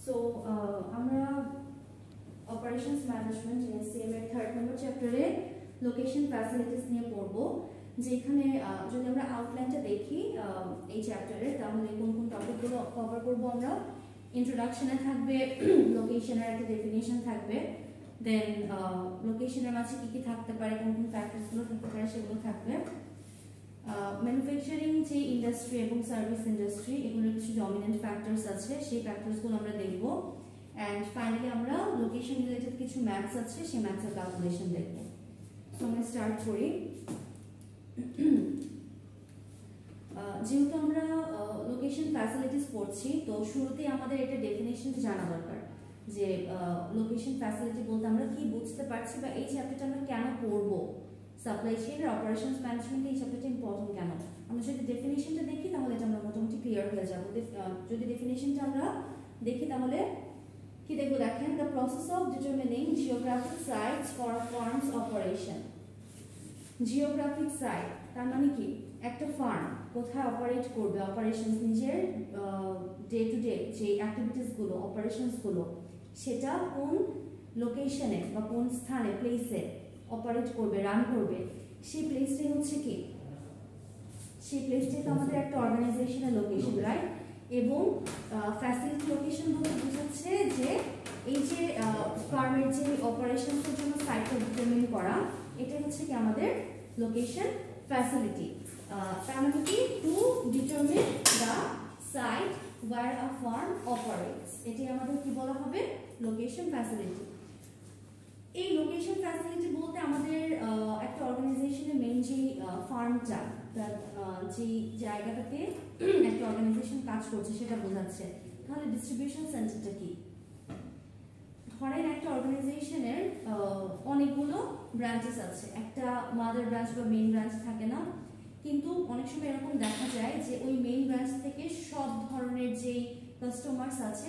So আমরা operations management SM এর 3rd নম্বর চ্যাপ্টারে লোকেশন ফ্যাসিলিটিস নিয়ে পড়বো, যেখানে যদি আমরা আউটলাইনটা দেখি এই চ্যাপ্টারে, তাহলে কোন কোন টপিকগুলো কভার করবো আমরা। ইন্ট্রোডাকশনে থাকবে লোকেশনের একটা ডেফিনেশন থাকবে, দেন লোকেশনের মাঝে কি কি থাকতে পারে, কোন কোন ফ্যাক্টরসগুলো থাকতে পারে সেগুলো থাকবে। ম্যানুফ্যাকচারিং যে ইন্ডাস্ট্রি এবং সার্ভিস ইন্ডাস্ট্রি, এগুলোর কিছু ডমিনেন্ট ফ্যাক্টরস আছে, সেই ফ্যাক্টরসগুলো আমরা দেখব। অ্যান্ড ফাইনালি আমরা লোকেশন রিলেটেড কিছু ম্যাথস আছে, সেই ম্যাথসের ক্যালকুলেশন দেখব। সো আমরা স্টার্ট করি। যেহেতু আমরা লোকেশন ফ্যাসিলিটিস পড়ছি, তো শুরুতেই আমাদের এটা ডেফিনেশন জানা দরকার যে লোকেশন ফ্যাসিলিটি বলতে আমরা কি বুঝতে পারছি, বা এই চ্যাপ্টারটা আমরা কেন পড়বো। সাপ্লাই চেইন আর অপারেশনস ম্যানেজমেন্টে এই চ্যাপ্টারটা ইম্পর্টেন্ট কেন, আমরা যদি ডেফিনেশনটা দেখি তাহলে এটা আমরা মোটামুটি ক্লিয়ার হয়ে যাব। যদি ডেফিনেশনটা আমরা দেখি তাহলে কি দেখবো, দেখেন, the process of determining geographic sites for firms operation. Geographic site তার মানে কি, একটা ফার্ম কোথায় অপারেট করবে, অপারেশন নিজের ডে টু ডে যে অ্যাক্টিভিটিসগুলো, অপারেশনসগুলো, সেটা কোন লোকেশনে বা কোন স্থানে, প্লেসে অপারেট করবে, রান করবে, সেই প্লেসটাই হচ্ছে কি, সেই প্লেসটাই তো আমাদের একটা অর্গানাইজেশনের লোকেশন, রাইট। এবং ফ্যাসিলিটি লোকেশন বলতে বোঝাচ্ছে যে এই যে ফার্মের যে অপারেশনসের জন্য সাইটটা ডিটারমিন করা, এটা হচ্ছে কি আমাদের লোকেশন ফ্যাসিলিটি। তার মানে কি, to determine the site where a firm operates, এটি আমাদের কি বলা হবে, লোকেশন ফ্যাসিলিটি। এই লোকেশন ফ্যাসিলিটি বলতে আমাদের একটা অর্গানাইজেশনের মেইন যে ফার্মটা, যে জায়গাটাতে একটা অর্গানাইজেশন কাজ করছে সেটা বোঝাচ্ছে। তাহলে ডিস্ট্রিবিউশন সেন্টারটা কি, ধরেন একটা অর্গানাইজেশনের অনেকগুলো ব্রাঞ্চেস আছে, একটা মাদার ব্রাঞ্চ বা মেইন ব্রাঞ্চ থাকে না, কিন্তু অনেক সময় এরকম দেখা যায় যে ওই মেইন ব্রাঞ্চ থেকে সব ধরনের যেই কাস্টমার্স আছে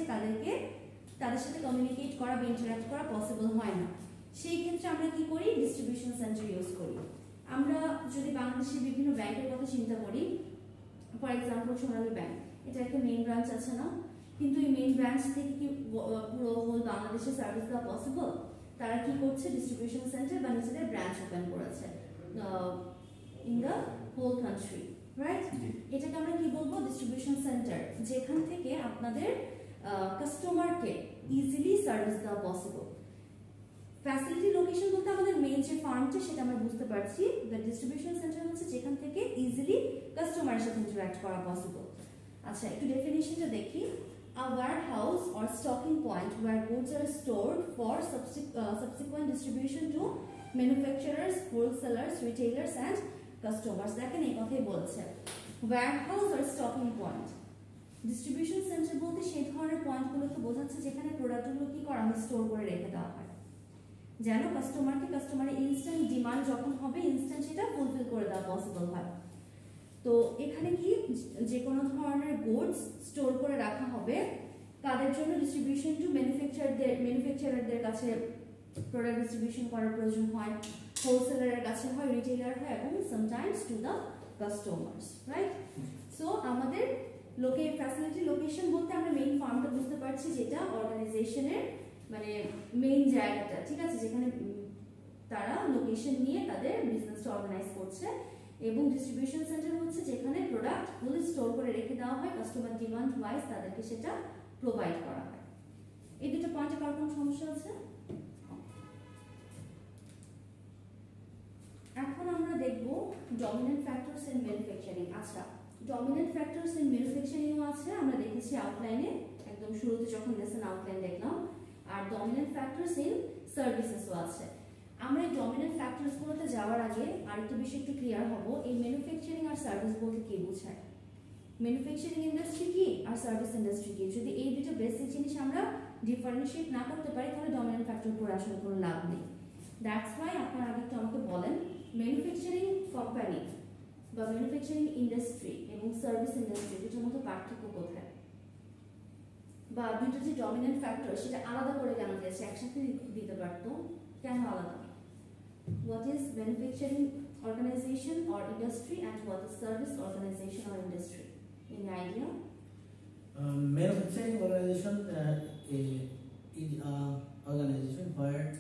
তাদের সাথে কমিউনিকেট করা বা ইন্টারাক্ট করা পসিবল হয় না। সেই ক্ষেত্রে আমরা কি করি, ডিস্ট্রিবিউশন সেন্টার ইউজ করি। আমরা যদি বাংলাদেশের বিভিন্ন ব্যাংকের কথা চিন্তা করি, ফর এক্সাম্পল সোনালী ব্যাংক, এটা একটা মেইন ব্রাঞ্চ আছে না, কিন্তু এই মেইন ব্রাঞ্চ থেকে কি পুরো হোল বাংলাদেশে সার্ভিস দেওয়া পসিবল? তারা কি করছে, ডিস্ট্রিবিউশন সেন্টার বা নিজেদের ব্রাঞ্চ ওপেন করেছে in the whole country, right. এটাকে আমরা কি বলবো, ডিস্ট্রিবিউশন সেন্টার, যেখান থেকে আপনাদের কাস্টমারকে ইজিলি সার্ভিস দেওয়া পসিবল। ফ্যাসিলিটি লোকেশন বলতে আমাদের মেইন যে ফার্মটা সেটা আমরা বুঝতে পারছি, দ্য ডিস্ট্রিবিউশন সেন্টার হচ্ছে যেখান থেকে ইজিলি কাস্টমারের সাথে ইন্টারঅ্যাক্ট করা পসিবল। আচ্ছা, একটু ডেফিনেশনটা দেখি। A warehouse or stocking point where goods are stored for subsequent distribution to manufacturers, wholesalers, retailers and customers. দেখেন এই কথাই বলছে, warehouse or stocking point। Distribution centre বলতে সেই ধরনের পয়েন্টগুলোকে বোঝাচ্ছে যেখানে প্রোডাক্টগুলো কি করা হয়, স্টোর করে রেখে দেওয়া হয়, যেন কাস্টমারের ইনস্ট্যান্ট ডিমান্ড যখন হবে, ইনস্ট্যান্ট সেটা ফুলফিল করে দেওয়া পসিবল হয়। তো এখানে কি, যে কোনো ধরনের গুডস স্টোর করে রাখা হবে, কাদের জন্য, ডিস্ট্রিবিউশন টু ম্যানুফ্যাকচারারদের কাছে প্রোডাক্ট ডিস্ট্রিবিউশন করার প্রয়োজন হয়, হোলসেলারের কাছে হয়, রিটেইলার হয়, এবং sometimes to the customers, right. So আমাদের ফ্যাসিলিটি লোকেশন বলতে আমরা মেইন ফার্মটা বুঝতে পারছি, যেটা অর্গানাইজেশনের মানে মেইন জায়গাটা, ঠিক আছে, যেখানে তারা লোকেশন নিয়ে তাদের বিজনেসটা অর্গানাইজ করছে। এবং ডিস্ট্রিবিউশন সেন্টার হচ্ছে যেখানে প্রোডাক্টগুলো স্টোর করে রেখে দেওয়া হয়, কাস্টমার ডিমান্ড ওয়াইজ তাদেরকে সেটা প্রোভাইড করা হয়। এই দুটো পয়েন্টে কার কোনো সমস্যা আছে? এখন আমরা দেখব ডমিনেন্ট ফ্যাক্টরস ইন ম্যানুফ্যাকচারিং। আচ্ছা, ডমিনেন্ট ফ্যাক্টরস ইন ম্যানুফ্যাকচারিংও আছে, আমরা দেখেছি আউটলাইনে, একদম শুরুতে যখন লেসন আউটলাইন দেখলাম। আর ডমিনেন্ট ফ্যাক্টরস ইন সার্ভিসেসও আছে। আমরা এই ডমিনেন্ট ফ্যাক্টরসগুলোতে যাওয়ার আগে আরেকটা বিষয় একটু ক্লিয়ার হব, এই ম্যানুফ্যাকচারিং আর সার্ভিস বলতে কি বোঝায়, ম্যানুফ্যাকচারিং ইন্ডাস্ট্রি কি আর সার্ভিস ইন্ডাস্ট্রি কি। যদি এই দুটো বেসিক জিনিস আমরা ডিফারেন্সিয়েট না করতে পারি, তাহলে ডমিনেন্ট ফ্যাক্টর পড়ে আসলে কোনো লাভ নেই। দ্যাটস ওয়াই আপনারা আগে একটু আমাকে বলেন, ম্যানুফ্যাকচারিং কোম্পানি বা ম্যানুফ্যাকচারিং ইন্ডাস্ট্রি এবং সার্ভিস ইন্ডাস্ট্রি দুটোর মধ্যে পার্থক্য কোথায়, বা দুটো যে ডমিনেন্ট ফ্যাক্টর সেটা আলাদা করে কেন দিয়েছে, একসাথে দিতে পারতো, কেন আলাদা? What is manufacturing organization or industry and what is service organization or industry? Any idea? Manufacturing organization is an organization where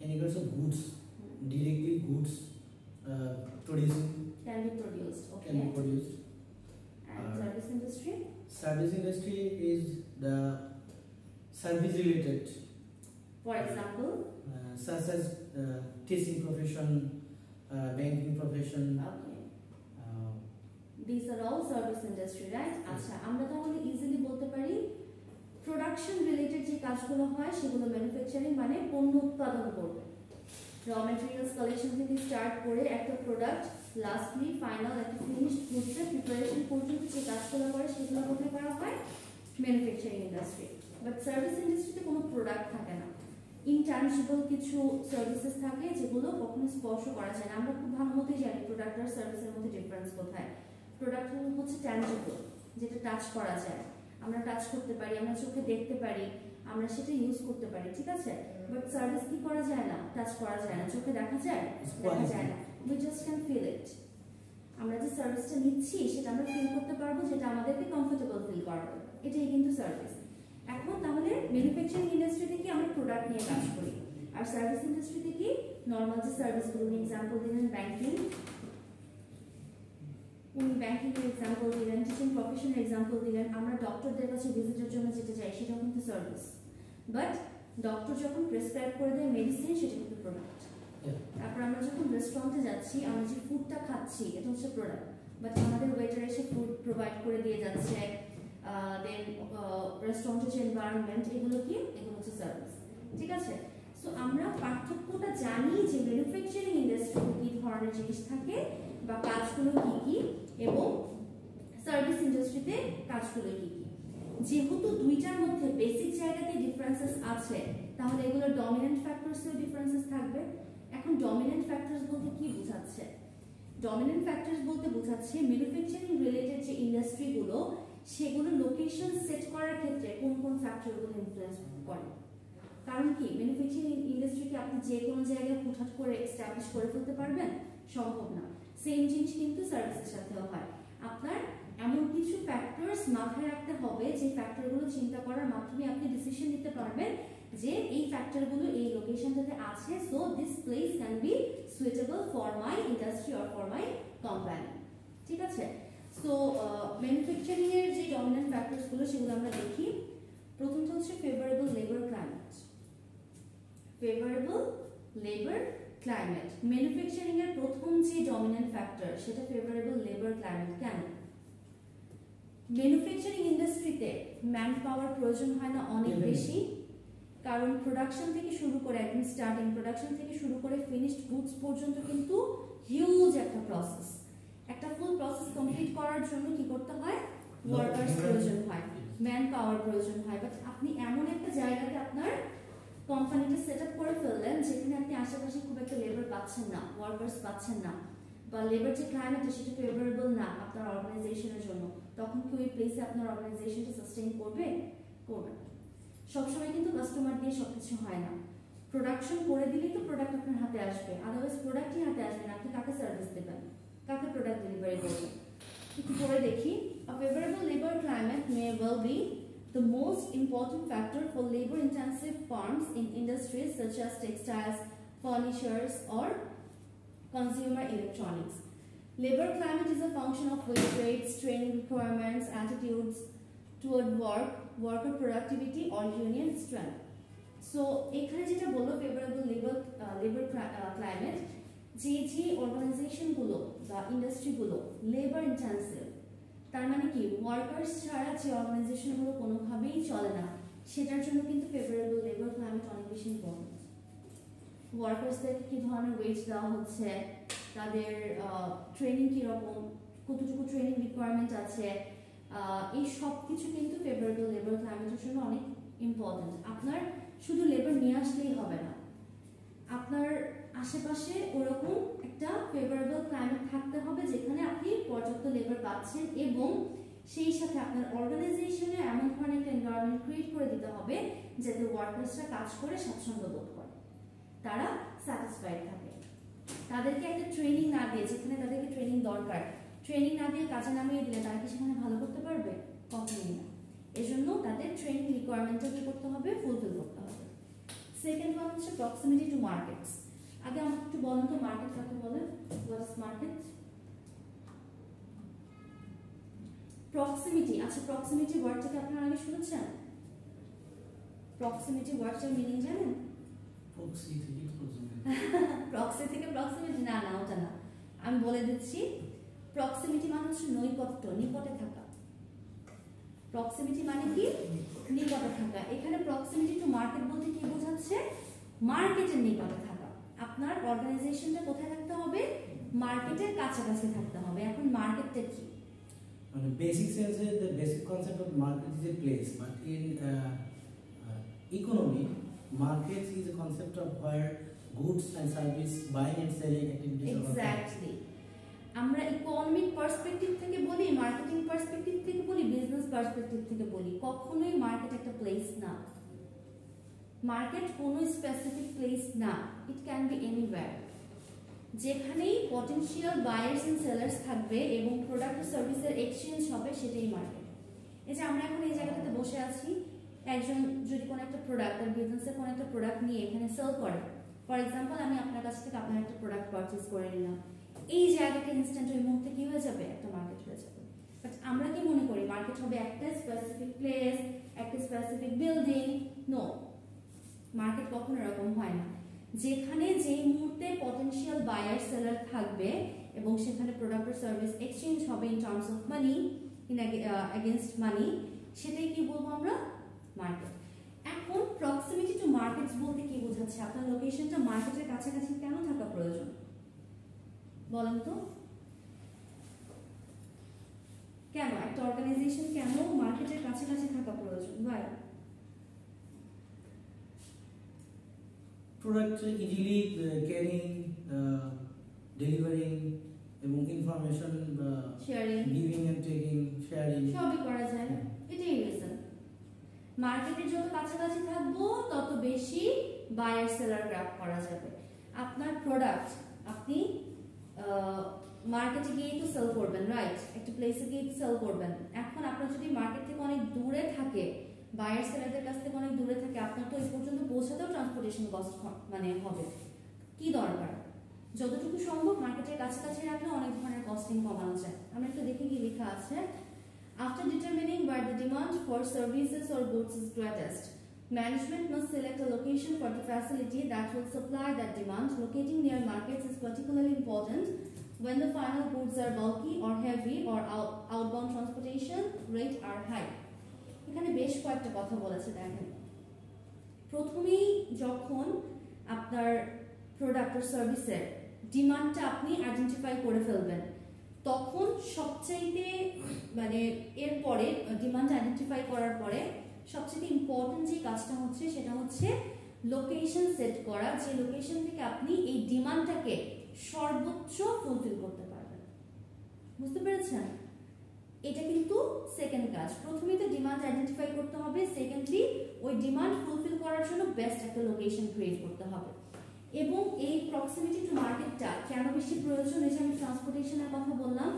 any kinds of goods, directly goods producing can be produced. Okay. Can be produced. And service industry? Service industry is the service related. For example? Such as teaching profession, banking profession. Okay. These are all service industry, right? আচ্ছা আমরা তাহলে easily বলতে পারি production related যে কাজগুলো হয় সেগুলো manufacturing মানে পণ্য উৎপাদন করবে র ম্যাটেরিয়ালস কালেকশন থেকে স্টার্ট করে একটা প্রোডাক্ট লাস্টলি ফাইনাল একটা ফিনিশড গুডসের প্রিপারেশন পর্যন্ত যে কাজগুলো করে সেগুলো কোথায় করা হয় ম্যানুফ্যাকচারিং ইন্ডাস্ট্রি বাট সার্ভিস ইন্ডাস্ট্রিতে কোনো প্রোডাক্ট থাকে না ইনট্যানজিবল কিছু সার্ভিসেস থাকে যেগুলো কখনো স্পর্শ করা যায় না আমরা খুব ভালো মতোই জানি প্রোডাক্ট আর সার্ভিসের মধ্যে ডিফারেন্স কোথায় প্রোডাক্ট হচ্ছে ট্যানজিবল যেটা টাচ করা যায় আমরা টাচ করতে পারি আমরা চোখে দেখতে পারি আমরা সেটা ইউজ করতে পারি ঠিক আছে বাট সার্ভিস কি করা যায় না টাচ করা যায় না চোখে দেখা যায় না we just can feel it আমরা যে সার্ভিসটা নিচ্ছি সেটা আমরা ফিল করতে পারবো যেটা আমাদেরকে কমফোর্টেবল ফিল করাবে এটাই কিন্তু সার্ভিস এখন তাহলে ম্যানুফ্যাকচারিং ইন্ডাস্ট্রিতে কি আমরা প্রোডাক্ট নিয়ে কাজ করি আর সার্ভিস ইন্ডাস্ট্রিতে কি নর্মাল যে সার্ভিসগুলো এক্সাম্পল দিলেন ব্যাংকিং উনি ব্যাংকিং এর এক্সাম্পল দিলেন টিচিং প্রফেশনের এক্সাম্পল দিলেন আমরা ডক্টরদের কাছে ভিজিটের জন্য যেতে চাই সেটা কিন্তু সার্ভিস বাট ডক্টর যখন প্রেসক্রাইব করে দেয় মেডিসিন সেটা কিন্তু প্রোডাক্ট তারপর আমরা যখন রেস্টুরেন্টে যাচ্ছি আমরা যে ফুডটা খাচ্ছি এটা হচ্ছে প্রোডাক্ট বাট আমাদের ওয়েটার এসে ফুড প্রোভাইড করে দিয়ে যাচ্ছে দেন রেস্টুরেন্টের যে এনভায়রনমেন্ট এগুলো কি এগুলো হচ্ছে সার্ভিস ঠিক আছে সো আমরা পার্থক্যটা জানি যে ম্যানুফ্যাকচারিং ইন্ডাস্ট্রিতে কি ধরনের জিনিস থাকে বা কাজগুলো কি কি এবং সার্ভিস ইন্ডাস্ট্রিতে কাজগুলো কি কি যেহেতু দুইটার মধ্যে বেসিক জায়গাতে ডিফারেন্সেস আছে তাহলে এগুলো ডমিনেন্ট ফ্যাক্টরসেও ডিফারেন্সেস থাকবে এখন ডমিনেন্ট ফ্যাক্টরস বলতে কি বোঝাচ্ছে ডমিনেন্ট ফ্যাক্টরস বলতে বোঝাচ্ছে ম্যানুফ্যাকচারিং রিলেটেড যে ইন্ডাস্ট্রিগুলো সেগুলো লোকেশন সেট করার ক্ষেত্রে কোন কোন ফ্যাক্টরগুলো ইনফ্লুয়েন্স করে কারণ কি ম্যানুফ্যাকচারিং ইন্ডাস্ট্রিকে আপনি যে কোনো জায়গায় হুটহাট করে এস্টাবলিশ করে ফেলতে পারবেন সম্ভব না সেম জিনিস কিন্তু সার্ভিসের সাথেও হয় আপনার এমন কিছু ফ্যাক্টরস মাথায় রাখতে হবে যে ফ্যাক্টরগুলো চিন্তা করার মাধ্যমে আপনি ডিসিশন নিতে পারবেন যে এই ফ্যাক্টরগুলো এই লোকেশনটাতে আছে so this place can be suitable for my industry or for my company ঠিক আছে সো ম্যানুফ্যাকচারিং এর যে ডমিনেন্ট ফ্যাক্টরসগুলো সেগুলো আমরা দেখি প্রথমটা হচ্ছে favourable labour climate favourable labour climate manufacturing এর প্রথম যে ডমিনেন্ট ফ্যাক্টর সেটা ফেভারেবল লেবার ক্লাইমেট কেন ম্যানুফ্যাকচারিং ইন্ডাস্ট্রিতে ম্যান পাওয়ার প্রয়োজন হয় না অনেক বেশি কারণ প্রোডাকশন থেকে শুরু করে একদম স্টার্টিং প্রোডাকশন থেকে শুরু করে ফিনিশড গুডস পর্যন্ত কিন্তু হিউজ একটা প্রসেস একটা ফুল প্রসেস কমপ্লিট করার জন্য কি করতে হয় ওয়ার্কার্স প্রয়োজন হয় ম্যান পাওয়ার প্রয়োজন হয় বাট আপনি এমন একটা জায়গাতে আপনার কোম্পানিটা সেট আপ করে ফেললেন যেখানে আপনি আশেপাশে খুব একটা লেবার পাচ্ছেন না ওয়ার্কার্স পাচ্ছেন না বা লেবার যে ক্লাইমেট সেটা ফেভারেবল না আপনার অর্গানাইজেশনের জন্য তখন কি ওই প্লেসে আপনার অর্গানাইজেশনটা সাস্টেইন করবে করবে না সবসময় কিন্তু কাস্টমার দিয়ে সবকিছু হয় না প্রোডাকশন করে দিলেই তো প্রোডাক্ট আপনার হাতে আসবে আদারওয়াইজ প্রোডাক্টই হাতে আসবে না আপনি কাকে সার্ভিস দেবেন কাকে প্রোডাক্ট ডেলিভারি করবেন একটু পরে দেখি a favorable labor climate may well be the most important factor for labor intensive firms in industries such as textiles furnitures or consumer electronics labor climate is a function of wage rates training requirements attitudes toward work worker productivity or union strength so এখানে যেটা বললো favorable labor climate যে যে organisation গুলো বা industry গুলো labour intensive তার মানে কি ওয়ার্কার্স ছাড়া যে অর্গানাইজেশন গুলো কোনোভাবেই চলে না সেটার জন্য কিন্তু ফেভারেবল লেবার ক্লাইমেট অনেক বেশি ইম্পর্টেন্ট ওয়ার্কার্সদেরকে কি ধরনের ওয়েজ দেওয়া হচ্ছে তাদের ট্রেনিং কিরকম কতটুকু ট্রেনিং রিকোয়ারমেন্ট আছে এই সব কিছু কিন্তু ফেভারেবল লেবার ক্লাইমেটের জন্য অনেক ইম্পর্টেন্ট আপনার শুধু লেবার নিয়ে আসলেই হবে না আপনার আশেপাশে ওরকম একটা ফেভারেবল ক্লাইমেট থাকতে হবে যেখানে আপনি পর্যাপ্ত লেবার পাচ্ছেন এবং সেই সাথে আপনার অর্গানাইজেশনে এমন ধরনের একটা এনভায়রনমেন্ট ক্রিয়েট করে দিতে হবে যাতে ওয়ার্কার্সরা কাজ করে স্বাচ্ছন্দ্য বোধ করে তারা স্যাটিসফাইড থাকে তাদেরকে একটা ট্রেনিং না দিয়ে যেখানে তাদেরকে ট্রেনিং দরকার ট্রেনিং না দিয়ে কাজে নামিয়ে দিলে তারা কি সেখানে ভালো করতে পারবে কখনোই না এজন্য তাদের ট্রেনিং রিকোয়ারমেন্টটা কি করতে হবে, ফুলফিল করতে হবে। সেকেন্ড ওয়ান হচ্ছে প্রক্সিমিটি টু মার্কেটস। আগে আমাকে একটু বলেন তো মার্কেট কাকে বলে, হোয়াট ইজ মার্কেট? প্রক্সিমিটি, আচ্ছা প্রক্সিমিটি ওয়ার্ডটাকে আপনারা আগে শুনেছেন? প্রক্সিমিটি ওয়ার্ডটার মিনিং জানেন? প্রক্সি থেকে প্রক্সি থেকে প্রক্সিমিটি, না না ওটা না, আমি বলে দিচ্ছি। প্রক্সিমিটি মানে হচ্ছে নৈকট্য, নিকটে থাকা। প্রক্সিমিটি মানে কি, নিকটে থাকা। এখানে প্রক্সিমিটি টু মার্কেট বলতে কি বোঝাচ্ছে, মার্কেটের নিকটে থাকা। আপনার অর্গানাইজেশনটা কোথায় থাকতে হবে, মার্কেটের কাছাকাছি থাকতে হবে। এখন মার্কেটটা কি? মানে বেসিক সেন্সে the basic concept of market is a place, but in economy, market is a concept of where goods and service buying and selling activities are occurring. Exactly. আমরা ইকোনমিক পার্সপেক্টিভ থেকে বলি, মার্কেটিং পার্সপেক্টিভ থেকে বলি, business perspective থেকে বলি, কখনোই market একটা place না। মার্কেট কোনো স্পেসিফিক প্লেস না, ইট ক্যান বি এনিওয়্যার। যেখানেই পটেনশিয়াল বায়ার্স এন্ড সেলার্স থাকবে এবং প্রোডাক্ট সার্ভিসের এক্সচেঞ্জ হবে, সেটাই মার্কেট। এই যে আমরা এখন এই জায়গাটাতে বসে আছি, একজন যদি কোনো একটা প্রোডাক্ট, তার বিজনেসের কোনো একটা প্রোডাক্ট নিয়ে এখানে সেল করে, ফর এক্সাম্পল আমি আপনার কাছ থেকে আপনার একটা প্রোডাক্ট পারচেজ করে নিলাম, এই জায়গাটা ইনস্ট্যান্ট ওই মুহূর্তে কি হয়ে যাবে, একটা মার্কেট হয়ে যাবে। বাট আমরা কি মনে করি মার্কেট হবে একটা স্পেসিফিক প্লেস, একটা স্পেসিফিক বিল্ডিং? নো, মার্কেট কখনো এরকম হয় না। যেখানে যেই মুহূর্তে পটেনশিয়াল বায়ার সেলার থাকবে এবং সেখানে প্রোডাক্ট আর সার্ভিস এক্সচেঞ্জ হবে in terms of money, in against money, সেটাই কি বলবো আমরা, মার্কেট। এখন প্রক্সিমিটি টু মার্কেটস বলতে কি বোঝাচ্ছে, আপনার লোকেশনটা মার্কেটের কাছাকাছি কেন থাকা প্রয়োজন বলেন তো? কেন একটা অর্গানাইজেশন কেন মার্কেটের কাছাকাছি থাকা প্রয়োজন? ভাই, প্রোডাক্ট ইজিলি ক্যারিং, ডেলিভারিং এবং information sharing, giving and taking, sharing সবই করা যায়। এটাই রিজন। মার্কেটের যত কাছাকাছি থাকবো তত বেশি বায়ার সেলার গ্র্যাব করা যাবে। আপনার প্রোডাক্ট আপনি মার্কেটে গিয়ে তো সেল করবেন, রাইট? একটা প্লেসে গিয়ে সেল করবেন। এখন আপনার যদি মার্কেট থেকে অনেক দূরে থাকে, বায়ার সেলারদের কাছ থেকে অনেক দূরে থাকে, আপনার তো এই পর্যন্ত পৌঁছাতেও ট্রান্সপোর্টেশন কস্ট মানে হবে। কি দরকার, যতটুকু সম্ভব মার্কেটের কাছাকাছি রাখলে অনেক ধরনের কস্টিং কমানো যায়। আমরা একটু দেখে কি লেখা আছে। After determining where the demand for services or goods is greatest, management must select a location for the facility that will supply that demand. Locating near markets is particularly important when the final goods are bulky or heavy or outbound transportation rate are high. এখানে বেশ কয়েকটা কথা বলেছে, দেখেন। প্রথমেই যখন আপনার product ও সার্ভিসের ডিমান্ডটা আপনি আইডেন্টিফাই করে ফেলবেন, তখন সবচাইতে মানে এরপরে ডিমান্ড আইডেন্টিফাই করার পরে সবচেয়ে ইম্পর্টেন্ট যে কাজটা হচ্ছে সেটা হচ্ছে লোকেশন সেট করা, যে লোকেশন থেকে আপনি এই ডিমান্ডটাকে সর্বোচ্চ ফুলফিল করতে পারবেন। বুঝতে পেরেছেন? এটা কিন্তু সেকেন্ড কাজ। প্রথমেই তো ডিমান্ড আইডেন্টিফাই করতে হবে, সেকেন্ডলি ওই ডিমান্ড ফুলফিল করার জন্য বেস্ট একটা লোকেশন ক্রিয়েট করতে হবে। এবং এই প্রক্সিমিটি টু মার্কেটটা কেন বেশি প্রয়োজন, এই যে আমি ট্রান্সপোর্টেশনের কথা বললাম,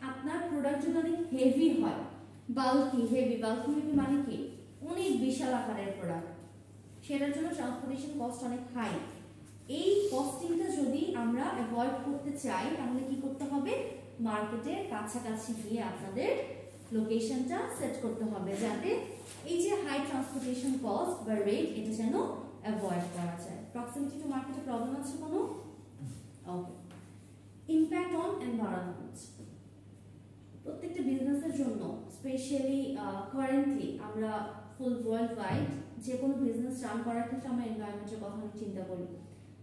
আপনার প্রোডাক্ট যদি অনেক হেভি হয়, বাল্কি হেভি মানে কি, অনেক বিশাল আকারের প্রোডাক্ট, সেটার জন্য ট্রান্সপোর্টেশন কস্ট অনেক হাই। এই কস্টিংটা যদি আমরা অ্যাভয়েড করতে চাই তাহলে কি করতে হবে, মার্কেটের কাছাকাছি গিয়ে আপনাদের লোকেশনটা সেট করতে হবে, যাতে এই যে হাই ট্রান্সপোর্টেশন কস্ট বা রেট এটা যেন অ্যাভয়েড করা যায়। প্রক্সিমিটি টু মার্কেটে প্রবলেম আছে কোনো? ওকে। Impact on environment. প্রত্যেকটা বিজনেসের জন্য স্পেশালি কারেন্টলি আমরা ফুল ওয়ার্ল্ড ওয়াইড যে কোনো বিজনেস রান করার ক্ষেত্রে আমরা এনভায়রনমেন্টের কথা অনেক চিন্তা করি,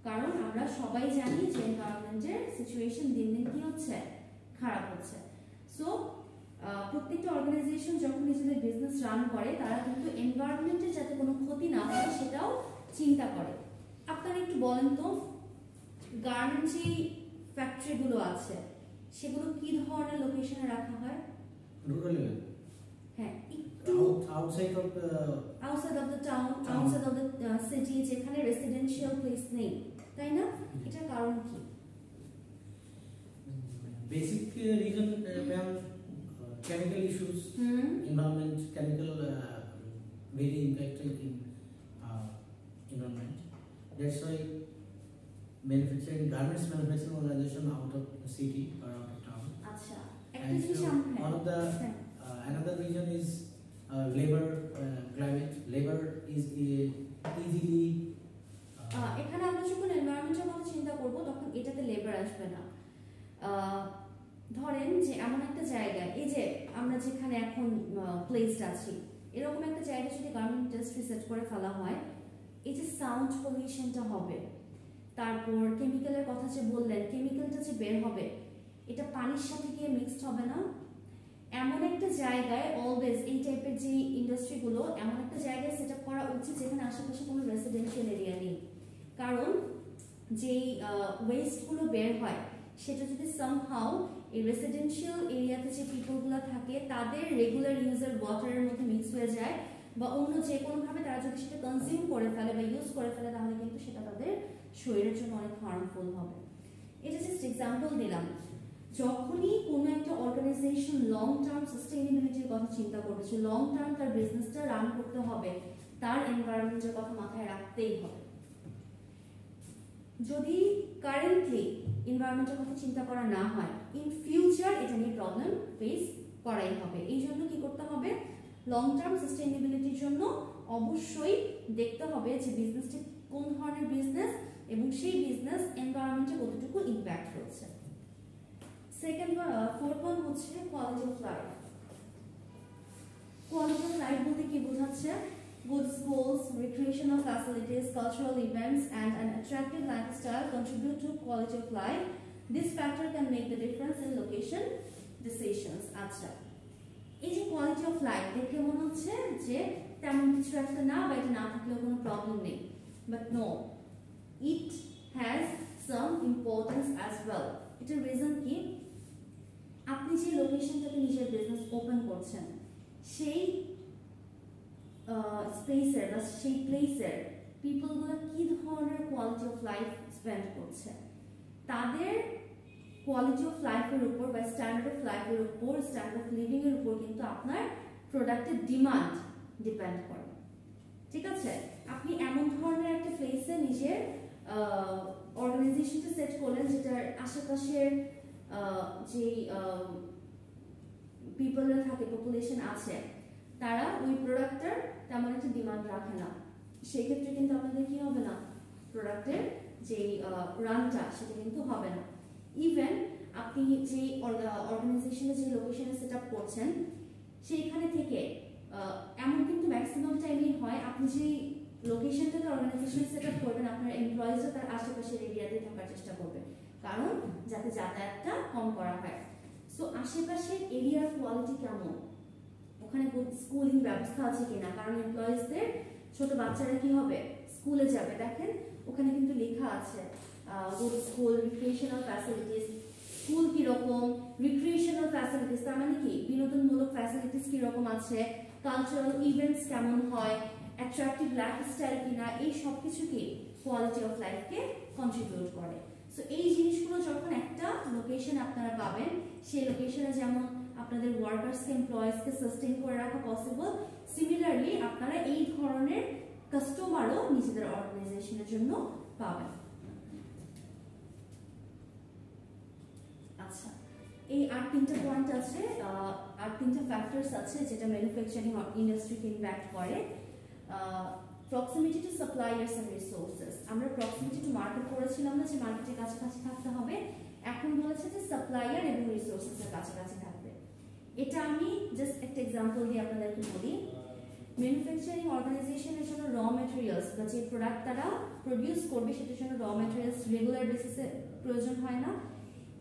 কারণ আমরা সবাই জানি যে এনভায়রনমেন্টের সিচুয়েশন দিন দিন কি হচ্ছে, খারাপ হচ্ছে। সো প্রত্যেকটা অর্গানাইজেশন যখন নিজেদের বিজনেস রান করে তারা কিন্তু এনভায়রনমেন্টের যাতে কোনো ক্ষতি না হয় সেটাও চিন্তা করে। আপনারা একটু বলেন তো, গার্মেন্টস যে ফ্যাক্টরিগুলো আছে সেগুলো কি ধরনের লোকেশনে রাখা হয়? রুরাল এরিয়া, হ্যাঁ, একটু outside of the town, outside of the city, যেখানে রেসিডেন্সিয়াল প্লেস নেই, তাই না? এটার কারণ কি? Basic reason ma'am, chemical issues, environment, chemical very impacted in environment. That's why garments manufacturing organization out of the city or out of town. And so one of the another reason is labor climate. Labor is easily এখানে আমরা যখন এনভায়রনমেন্টের কথা চিন্তা করব তখন এটাতে labour আসবে না। ধরেন যে এমন একটা জায়গায়, এই যে আমরা যেখানে এখন প্লেসড আছি, এরকম একটা জায়গায় যদি গার্মেন্ট ইন্ডাস্ট্রি সেট করে ফেলা হয়, এই যে সাউন্ড পলিউশনটা হবে, তারপর কেমিক্যালের কথা যে বললেন, কেমিক্যালটা যে বের হবে এটা পানির সাথে গিয়ে মিক্সড হবে না। এমন একটা জায়গায় অলওয়েজ এই টাইপের যে ইন্ডাস্ট্রিগুলো এমন একটা জায়গায় সেট আপ করা উচিত যেখানে আশেপাশে কোনো রেসিডেন্সিয়াল এরিয়া নেই, কারণ যেই ওয়েস্টগুলো বের হয় সেটা যদি সামহাউ এই রেসিডেন্সিয়াল এরিয়াতে যে পিপলগুলো থাকে তাদের রেগুলার ইউজের ওয়াটারের মধ্যে মিক্স হয়ে যায় বা অন্য যে কোনোভাবে তারা যদি সেটা কনজিউম করে ফেলে বা ইউজ করে ফেলে, তাহলে কিন্তু সেটা তাদের শরীরের জন্য অনেক হার্মফুল হবে। এটা জাস্ট এক্সাম্পল দিলাম। যখনই কোনো একটা অর্গানাইজেশন লং টার্ম সাস্টেইনেবিলিটির কথা চিন্তা করছে, লং টার্ম তার বিজনেসটা রান করতে হবে, তার এনভায়রনমেন্টের কথা মাথায় রাখতেই হবে। যদি কারেন্টলি এনভায়রনমেন্টের কথা চিন্তা করা না হয়, ইন ফিউচার এটা নিয়ে প্রবলেম ফেস করাই হবে। এই জন্য কি করতে হবে, লং টার্ম সাস্টেইনেবিলিটির জন্য অবশ্যই দেখতে হবে যে বিজনেসটি কোন ধরনের বিজনেস এবং সেই বিজনেস এনভায়রনমেন্টে কতটুকু ইম্প্যাক্ট করছে। ফোর্থ ওয়ান হচ্ছে quality of life. Quality of life বলতে কি বোঝাচ্ছে? Good schools, recreational facilities, cultural events, and an attractive lifestyle contribute to quality of life. This factor can make the difference in location decisions. আচ্ছা, এই যে quality of life দেখে মনে হচ্ছে যে তেমন কিছু একটা না, বা এটা না থাকলেও কোনো প্রবলেম নেই, but no, it has some importance as well. এটার রিজন কি? আপনি যে লোকেশনটাতে নিজের বিজনেস ওপেন করছেন সেই স্পেসের বা সেই প্লেসের পিপলগুলো কি ধরনের কোয়ালিটি অফ লাইফ স্পেন্ড করছে, তাদের কোয়ালিটি অফ লাইফের উপর বা স্ট্যান্ডার্ড অফ লাইফের উপর, স্ট্যান্ডার্ড অফ লিভিং এর উপর কিন্তু আপনার প্রোডাক্টের ডিমান্ড ডিপেন্ড করে। ঠিক আছে, আপনি এমন ধরনের একটা প্লেসে নিজের অর্গানাইজেশনটা সেট করলেন যেটার আশেপাশের যে পিপলের থাকে, পপুলেশন আছে, তারা ওই প্রোডাক্টটার তেমন একটা ডিমান্ড রাখে না, সেক্ষেত্রে কিন্তু আপনাদের কি হবে না, প্রোডাক্টের যে রানটা সেটা কিন্তু হবে না। ইভেন আপনি যে অর্গানাইজেশনে যে লোকেশনে সেট আপ করছেন সেইখানে থেকে এমন কিন্তু ম্যাক্সিমাম টাইমই হয়, আপনি যে লোকেশনটাতে অর্গানাইজেশনে সেট আপ করবেন আপনার এমপ্লয়িজরা তার আশেপাশের এরিয়াতে থাকার চেষ্টা করবে, কারণ যাতে যাতায়াতটা কম করা হয়। সো আশেপাশের এরিয়ার কোয়ালিটি কেমন, ওখানে স্কুলিং ব্যবস্থা আছে কিনা, কারণ এমপ্লয়িজদের ছোট বাচ্চারা কি হবে স্কুলে যাবে, দেখেন ওখানে কিন্তু লেখা আছে good school, recreational facilities, school কিরকম, রিক্রিয়েশনাল ফ্যাসিলিটিস তার মানে কি বিনোদনমূলক ফ্যাসিলিটিস কিরকম আছে, কালচারাল ইভেন্টস কেমন হয়, অ্যাট্রাকটিভ লাইফস্টাইল কিনা, এই সব কিছু কি কোয়ালিটি অফ লাইফকে কন্ট্রিবিউট করে। সো এই জিনিসগুলো যখন একটা লোকেশন আপনারা পাবেন, সেই লোকেশনে যেমন আপনাদের ওয়ার্কার্সকে, এমপ্লয়িজকে সাস্টেইন করে রাখা পসিবল, সিমিলারলি আপনারা এই ধরনের কাস্টমারও নিজেদের অর্গানাইজেশনের জন্য পাবেন। আচ্ছা, এই আর তিনটা পয়েন্ট আছে, আর তিনটা ফ্যাক্টরস আছে যেটা ম্যানুফ্যাকচারিং ইন্ডাস্ট্রিকে ইম্প্যাক্ট করে। Proximity to suppliers and resources, আমরা প্রক্সিমিটি টু মার্কেট করেছিলাম না যে মার্কেটের কাছাকাছি থাকতে হবে, এখন বলেছে যে সাপ্লায়ার এবং রিসোর্সেসের কাছাকাছি থাকবে। এটা আমি জাস্ট একটা এক্সাম্পল দিয়ে আপনাদেরকে বলি। ম্যানুফ্যাকচারিং অর্গানাইজেশনের জন্য র ম্যাটেরিয়ালস বা যে প্রোডাক্ট তারা প্রডিউস করবে সেটার জন্য র ম্যাটেরিয়ালস রেগুলার বেসিসে প্রয়োজন হয় না।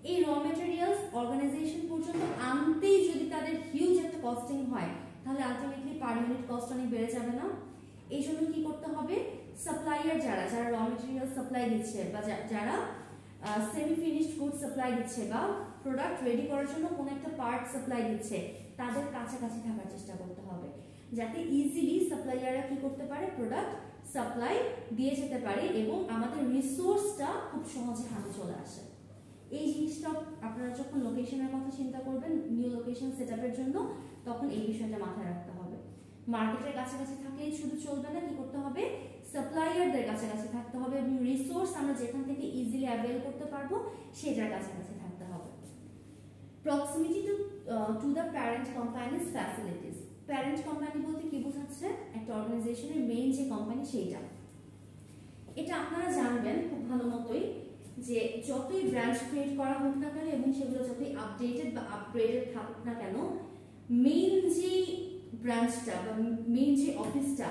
এই র ম্যাটেরিয়ালস অর্গানাইজেশন পর্যন্ত আনতেই যদি তাদের হিউজ একটা কস্টিং হয়, তাহলে আলটিমেটলি পার ইউনিট কস্ট অনেক বেড়ে যাবে না? এই জন্য কি করতে হবে, সাপ্লায়ার যারা যারা র ম্যাটেরিয়াল সাপ্লাই দিচ্ছে বা যারা সেমি ফিনিশড গুড সাপ্লাই দিচ্ছে বা প্রোডাক্ট রেডি করার জন্য কোনো একটা পার্ট সাপ্লাই দিচ্ছে, তাদের কাছাকাছি থাকার চেষ্টা করতে হবে, যাতে ইজিলি সাপ্লায়াররা কি করতে পারে, প্রোডাক্ট সাপ্লাই দিয়ে যেতে পারে এবং আমাদের রিসোর্সটা খুব সহজে হাতে চলে আসে। এই জিনিসটা আপনারা যখন লোকেশনের কথা চিন্তা করবেন নিউ লোকেশন সেটআপের জন্য, তখন এই বিষয়টা মাথায় রাখতে হবে। মার্কেটের কাছাকাছি থাকলেই শুধু চলবে না, কি করতে হবে, সাপ্লায়ারদের কাছাকাছি থাকতে হবে এবং রিসোর্স আমরা যেখান থেকে ইজিলি অ্যাভেল করতে পারবো সেটার কাছাকাছি থাকতে হবে। Proximity to the parent companies facilities. Parent company বলতে কি বোঝাচ্ছে, একটা অর্গানাইজেশনের মেইন যে কোম্পানি সেইটা। এটা আপনারা জানবেন খুব ভালো মতোই যে যতই ব্রাঞ্চ ক্রিয়েট করা হোক না কেন এবং সেগুলো যতই আপডেটেড বা আপগ্রেডেড থাকুক না কেন, মেইন যে ব্রাঞ্চটা বা মেইন যে অফিসটা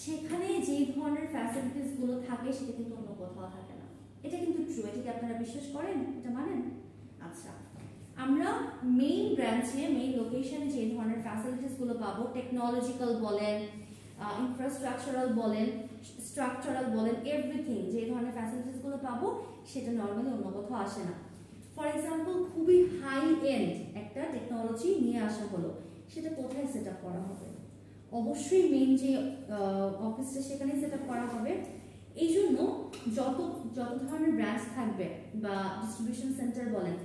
সেখানে যেই ধরনের ফ্যাসিলিটিস গুলো থাকে সেটা কিন্তু অন্য কোথাও থাকে না। এটা কিন্তু ট্রু, এটা কি আপনারা বিশ্বাস করেন, এটা মানেন? আচ্ছা, আমরা মেইন ব্রাঞ্চে মেইন লোকেশনে যে ধরনের ফ্যাসিলিটিস গুলো পাবো, টেকনোলজিক্যাল বলেন, ইনফ্রাস্ট্রাকচারাল বলেন, স্ট্রাকচারাল বলেন, এভরিথিং যে ধরনের ফ্যাসিলিটিস গুলো পাবো সেটা নর্মালি অন্য কোথাও আসে না। ফর এক্সাম্পল, খুবই হাই এন্ড একটা টেকনোলজি নিয়ে আসা হলো, সেটা কোথায় সেট আপ করা হবে? অবশ্যই মেইন যে অফিসটা সেখানে সেট আপ করা হবে। এই জন্য যত ধরনের ব্রাঞ্চ থাকবে বা ডিস্ট্রিবিউশন সেন্টার বলেন,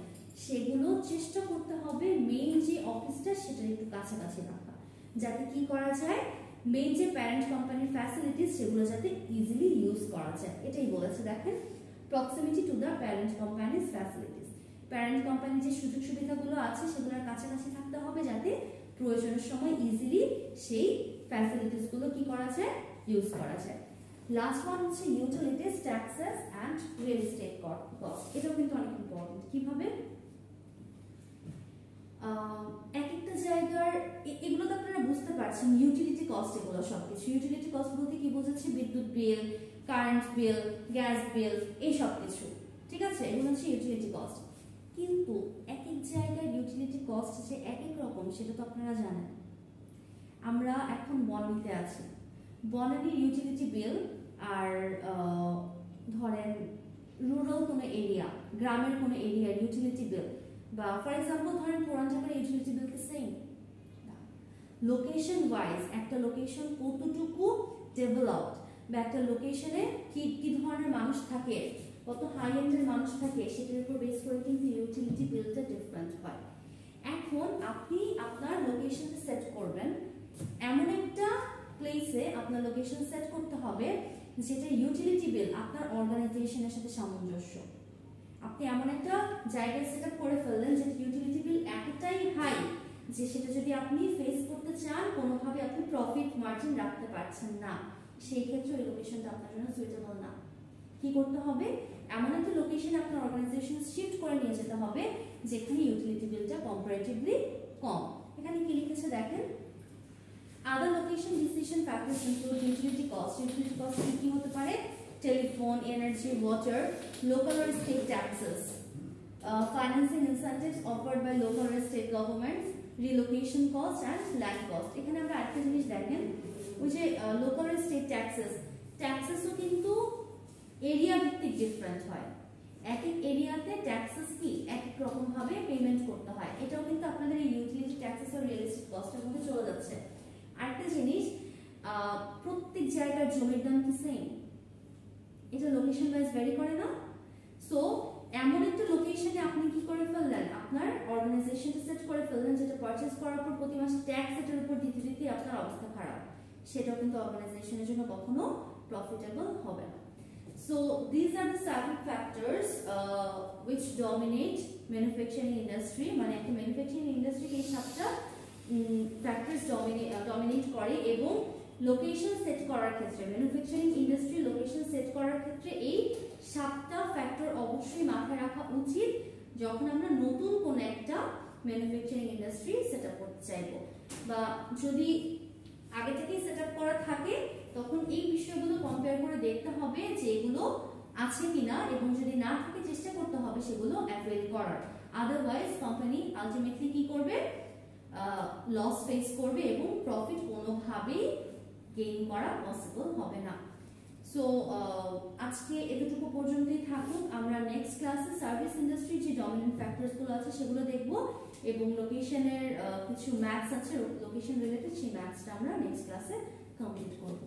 সেগুলো চেষ্টা করতে হবে মেইন যে অফিসটা সেটার একটু কাছাকাছি রাখা, যাতে কি করা যায়, মেইন যে প্যারেন্ট কোম্পানির ফ্যাসিলিটিস সেগুলো যাতে ইজিলি ইউজ করা যায়। এটাই বলেছে, দেখেন, proximity to the parent companies facilities. Parent কোম্পানির যে সুযোগ সুবিধাগুলো আছে সেগুলোর কাছাকাছি থাকতে হবে যাতে প্রয়োজনের সময় ইজিলি সেই ফ্যাসিলিটিস গুলো কি করা যায়, ইউজ করা যায়। লাস্ট ওয়ান হচ্ছে utilities, taxes and real estate cost. এটাও কিন্তু অনেক ইম্পর্টেন্ট। কিভাবে? এক একটা জায়গার এগুলো তো আপনারা বুঝতে পারছেন, ইউটিলিটি কস্ট এগুলো সবকিছু। ইউটিলিটি কস্ট বলতে কি বোঝাচ্ছে, বিদ্যুৎ বিল, কারেন্ট বিল, গ্যাস বিল, এই সব কিছু, ঠিক আছে, এগুলো হচ্ছে ইউটিলিটি কস্ট। কিন্তু এক এক জায়গার ইউটিলিটি কস্ট যে এক এক রকম সেটা তো আপনারা জানেন। আমরা এখন বনানীতে আছি, বনানীর ইউটিলিটি বিল আর ধরেন রুরাল কোনো এরিয়া, গ্রামের কোনো এরিয়ার ইউটিলিটি বিল, বা ফর এক্সাম্পল ধরেন পুরান ঢাকার ইউটিলিটি বিল কি সেম? লোকেশন ওয়াইজ একটা লোকেশন কতটুকু ডেভেলপড বা একটা লোকেশনে কি ধরনের মানুষ থাকে, কত হাই এন্ডের মানুষ থাকে, সেটার উপর বেস করে কিন্তু ইউটিলিটি বিলটা ডিফারেন্ট হয়। এখন আপনি আপনার লোকেশনটা সেট করবেন, এমন একটা প্লেসে আপনার লোকেশন সেট করতে হবে যেটা ইউটিলিটি বিল আপনার অর্গানাইজেশনের সাথে সামঞ্জস্য। আপনি এমন একটা জায়গায় সেট আপ করে ফেললেন যেটা ইউটিলিটি বিল এতটাই হাই যে সেটা যদি আপনি ফেস করতে চান কোনোভাবে আপনি প্রফিট মার্জিন রাখতে পারছেন না, সেই ক্ষেত্রে ওই লোকেশনটা আপনার জন্য সুইটেবল না। কি করতে হবে, এমন একটা লোকেশনে আপনার অর্গানাইজেশন শিফট করে নিয়ে যেতে হবে যেখানে ইউটিলিটি বিলটা কম্পারেটিভলি কম। এখানে কি লিখেছে দেখেন, other location decision factors include utility cost. Utility cost কি হতে পারে? Telephone, energy, water, local or state taxes, financing incentives offered by local or state governments, relocation cost and land cost. এখানে আমরা আরেকটা জিনিস দেখেন, ওই যে লোকাল or state taxesও কিন্তু এরিয়া ভিত্তিক ডিফারেন্ট হয়। এক এক এরিয়াতে ট্যাক্সেস কি এক এক রকম ভাবে পেমেন্ট করতে হয়। এটাও কিন্তু আপনাদের এই ইউটিলিটি ট্যাক্সেস আর রিয়েল এস্টেট কস্টের মধ্যে চলে যাচ্ছে। আরেকটা জিনিস, প্রত্যেক জায়গার জমির দাম কি সেম? এটা লোকেশন ওয়াইজ ভ্যারি করে না? সো এমন একটা লোকেশনে আপনি কি করে ফেললেন, আপনার অর্গানাইজেশনটা সেট করে ফেললেন যেটা পারচেজ করার পর প্রতি মাসে ট্যাক্স এটার উপর দিতে দিতে আপনার অবস্থা খারাপ, সেটাও কিন্তু অর্গানাইজেশনের জন্য কখনো প্রফিটেবল হবে না। So these are the 7 factors which dominate manufacturing industry. মানে একটা ম্যানুফ্যাকচারিং ইন্ডাস্ট্রি এই 7টা ফ্যাক্টরস ডমিনেট করে এবং লোকেশন সেট করার ক্ষেত্রে ম্যানুফ্যাকচারিং ইন্ডাস্ট্রি লোকেশন সেট করার ক্ষেত্রে এই 7টা ফ্যাক্টর অবশ্যই মাথায় রাখা উচিত যখন আমরা নতুন কোন একটা ম্যানুফ্যাকচারিং ইন্ডাস্ট্রি সেট আপ করতে চাইবো, বা যদি আগে থেকেই সেট আপ করা থাকে তখন এই বিষয়গুলো কম্পেয়ার করে দেখতে হবে যে এগুলো আছে কিনা, এবং যদি না থাকে চেষ্টা করতে হবে সেগুলো অ্যাভয়েড করার। আদারওয়াইজ কোম্পানি আলটিমেটলি কি করবে, লস ফেস করবে এবং প্রফিট কোনোভাবেই গেইন করা পসিবল হবে না। সো আজকে এতটুকু পর্যন্তই থাকুক। আমরা নেক্সট ক্লাসে সার্ভিস ইন্ডাস্ট্রির যে ডমিনেন্ট ফ্যাক্টরসগুলো আছে সেগুলো দেখব এবং লোকেশনের কিছু ম্যাথস আছে লোকেশন রিলেটেড, সেই ম্যাথসটা আমরা নেক্সট ক্লাসে কমপ্লিট করব।